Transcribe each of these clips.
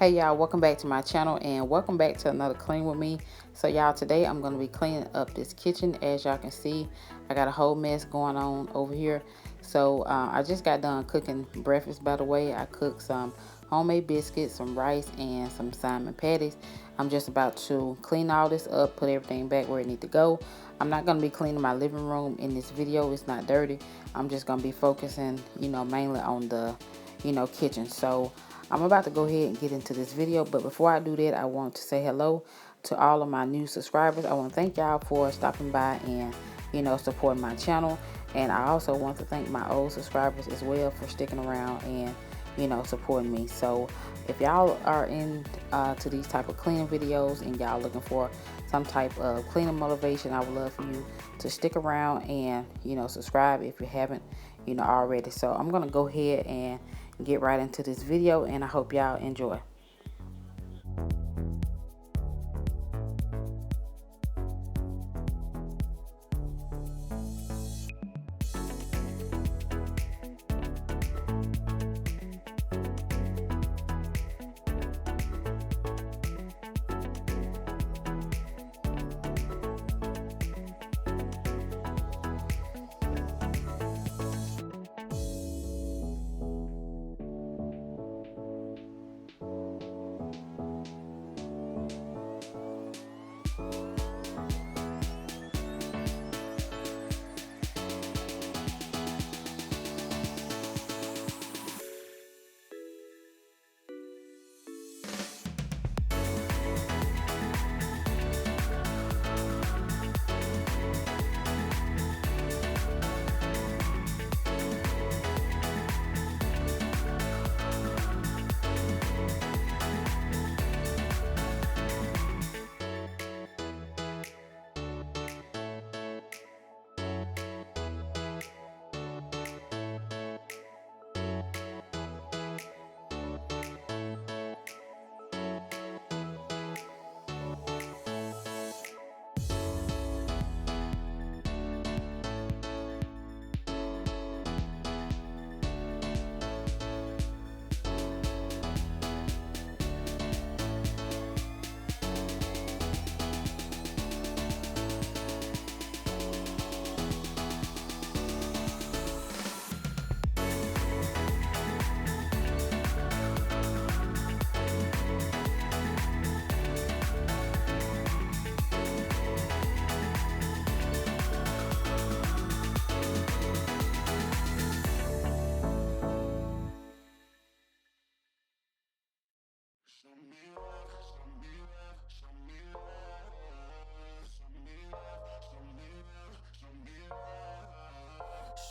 Hey y'all, welcome back to my channel and welcome back to another clean with me. So y'all, today I'm going to be cleaning up this kitchen. As y'all can see, I got a whole mess going on over here. So I just got done cooking breakfast. By the way, I cooked some homemade biscuits, some rice, and some Simon patties. I'm just about to clean all this up, put everything back where it needs to go. I'm not going to be cleaning my living room in this video. It's not dirty. I'm just going to be focusing, mainly on the, kitchen. So I'm about to go ahead and get into this video, but before I do that, I want to say hello to all of my new subscribers. I want to thank y'all for stopping by and, supporting my channel. And I also want to thank my old subscribers as well for sticking around and, supporting me. So if y'all are in to these type of cleaning videos and y'all looking for some type of cleaning motivation, I would love for you to stick around and, subscribe if you haven't, already. So I'm going to go ahead and get right into this video, and I hope y'all enjoy.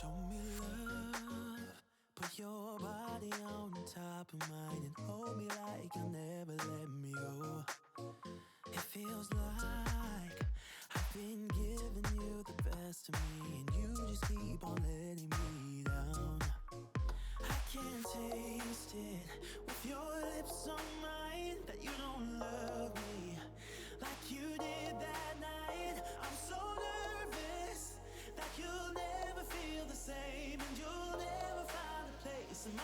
Show me love, put your body on top of mine and hold me like you'll never let me go. It feels like I've been giving you the best of me and you just keep on letting me down. I can taste it with your lips on mine that you don't love me like you did that night. I'm so nervous that you'll never feel the same and you'll never find a place in my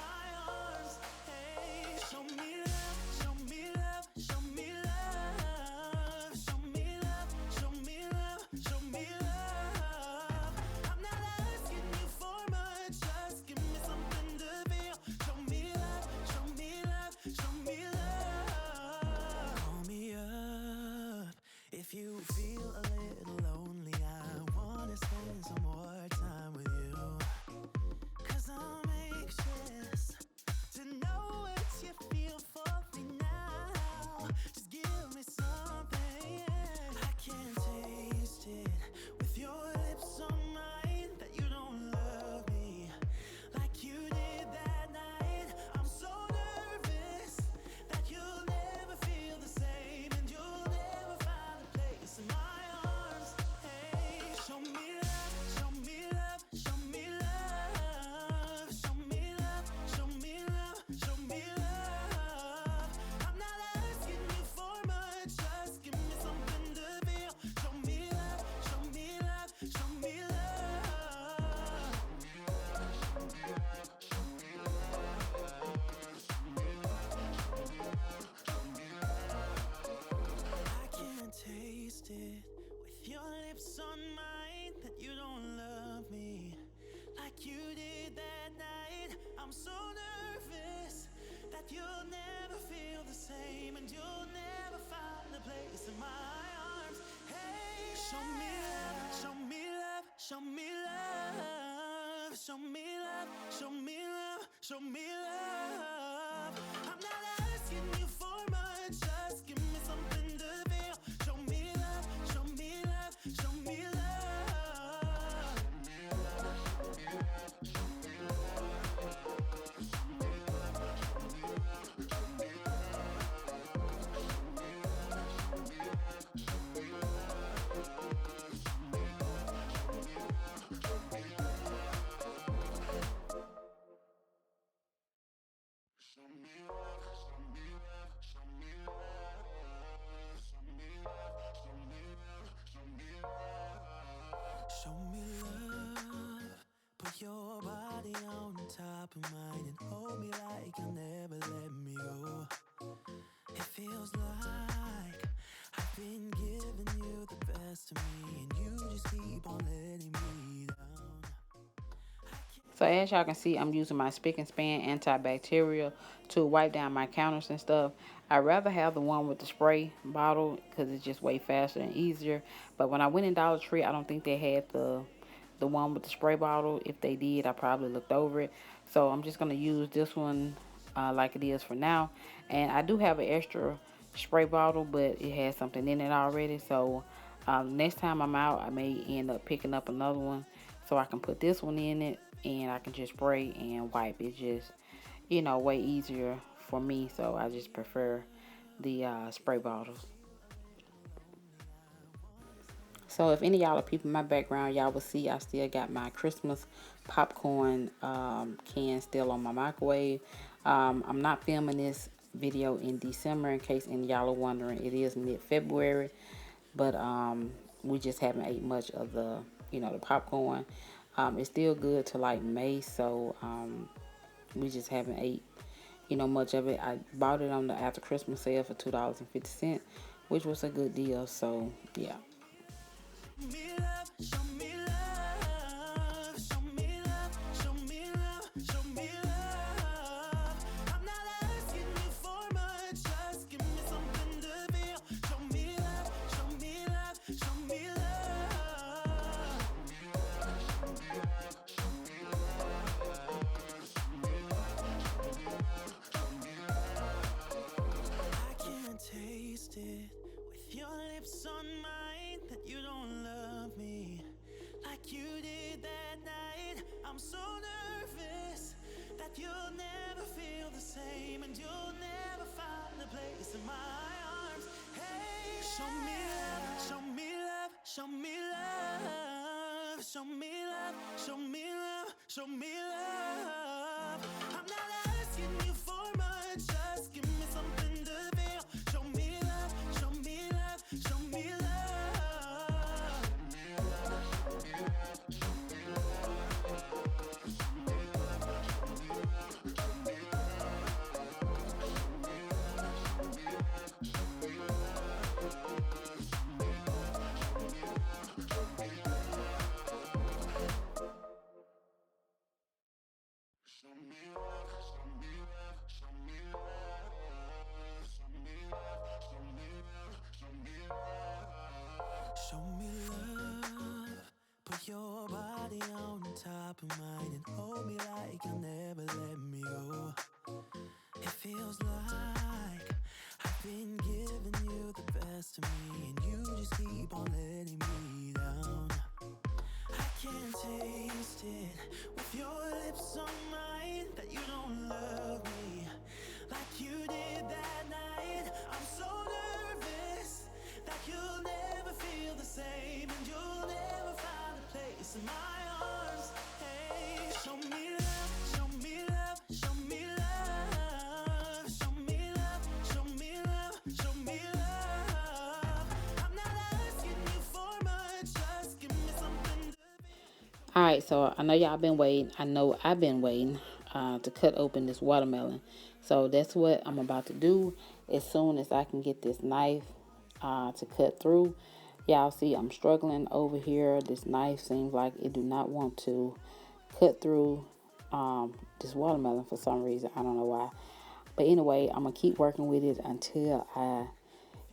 arms. Hey, show me love, show me love, show me love, show me love, show me love, show me love. I'm not asking you for much, just give me something to feel. Show me love, show me love, show me love. Call me up if you feel a little lonely. I wanna spend some more time with you, 'cause I'm anxious to know what you feel for me now. Just give me something. I can taste it with your lips on mine that you don't love me like you did that night. I'm so nervous that you'll never feel the same and you'll never find a place in my that you'll never feel the same, and you'll never find a place in my arms. Hey, show me love, show me love, show me love, show me love, show me love, show me love. I'm not asking you for much, just give me something to feel. Show me love, show me love, show me love. Show me love, put your body on top of mine and hold me like you'll never let me go. It feels like I've been giving you the best of me, and you just keep on letting me down. So as y'all can see, I'm using my Spick and Span antibacterial to wipe down my counters and stuff. I'd rather have the one with the spray bottle because it's just way faster and easier. But when I went in Dollar Tree, I don't think they had the one with the spray bottle. If they did, I probably looked over it. So I'm just going to use this one like it is for now. And I do have an extra spray bottle, but it has something in it already. So next time I'm out, I may end up picking up another one so I can put this one in it and I can just spray and wipe. It's just, way easier for me. So I just prefer the spray bottles. So if any of y'all are peeping my background, y'all will see I still got my Christmas popcorn can still on my microwave. I'm not filming this video in December in case any of y'all are wondering. It is mid-February, but we just haven't ate much of the popcorn. It's still good to like May, so we just haven't ate, much of it. I bought it on the after Christmas sale for $2.50, which was a good deal. So yeah. Me love, show me love, show me love, show me love, show me love. I'm not asking you for much, just give me something to feel. Show me love, show me love, show me love. I can't taste it with your lips on mine, that you don't love me like you did that night. I'm so nervous that you'll never feel the same, and you'll never find a place in my arms. Hey, show me love, show me love, show me love, show me love, show me love, show me love. I'm not asking you for much, just give me something to feel. Show me love, show me love, show me love. Show me love, put your body on top of mine and hold me like you'll never let me go. It feels like I've been giving you the best of me, and you just keep on letting me down. I can't taste it with your lips on mine, that you don't love me like you did that night. I'm so nervous that you'll never feel the same, and you'll never find a place in my arms. Hey, show me love, show me love, show me love, show me love, show me love, show me love. I'm not asking you for much, just give me something to. All right, so I know y'all been waiting. I know I've been waiting to cut open this watermelon. So that's what I'm about to do as soon as I can get this knife to cut through. Y'all see I'm struggling over here. This knife seems like it do not want to cut through this watermelon for some reason. I don't know why. But anyway, I'm gonna keep working with it until I,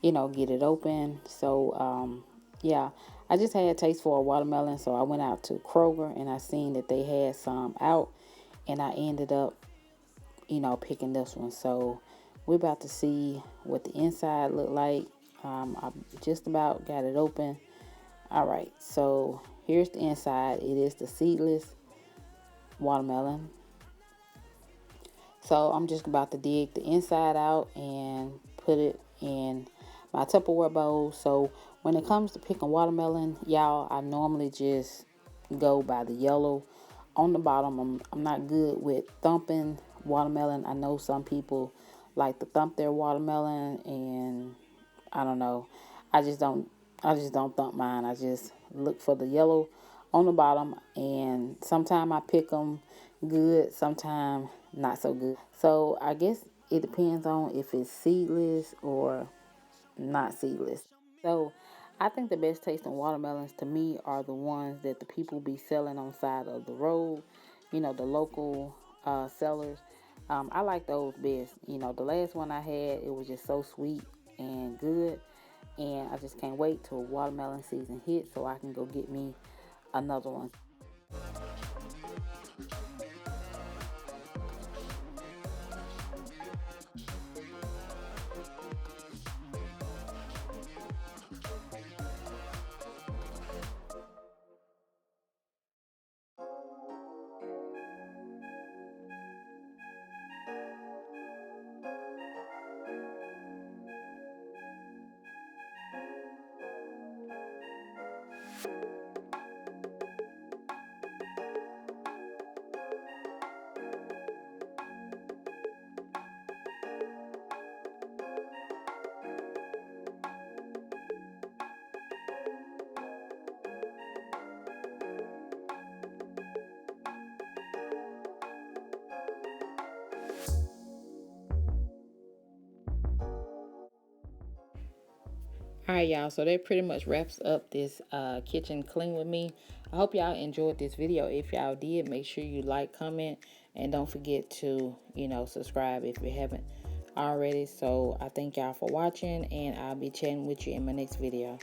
get it open. So yeah, I just had a taste for a watermelon, so I went out to Kroger and I seen that they had some out, and I ended up, picking this one. So we're about to see what the inside look like. I just about got it open. All right, so here's the inside. It is the seedless watermelon. So I'm just about to dig the inside out and put it in my Tupperware bowl. So when it comes to picking watermelon, y'all, I normally just go by the yellow on the bottom. I'm not good with thumping watermelon. I know some people like to thump their watermelon, and I don't know. I just don't. I just don't thump mine. I just look for the yellow on the bottom, and sometimes I pick them good, sometimes not so good. So I guess it depends on if it's seedless or not seedless. So I think the best tasting watermelons to me are the ones that the people be selling on the side of the road. The local sellers. I like those best. The last one I had, it was just so sweet and good, and I just can't wait till watermelon season hits so I can go get me another one. All right, y'all. So that pretty much wraps up this kitchen clean with me. I hope y'all enjoyed this video. If y'all did, make sure you like, comment, and don't forget to, subscribe if you haven't already. So I thank y'all for watching, and I'll be chatting with you in my next video.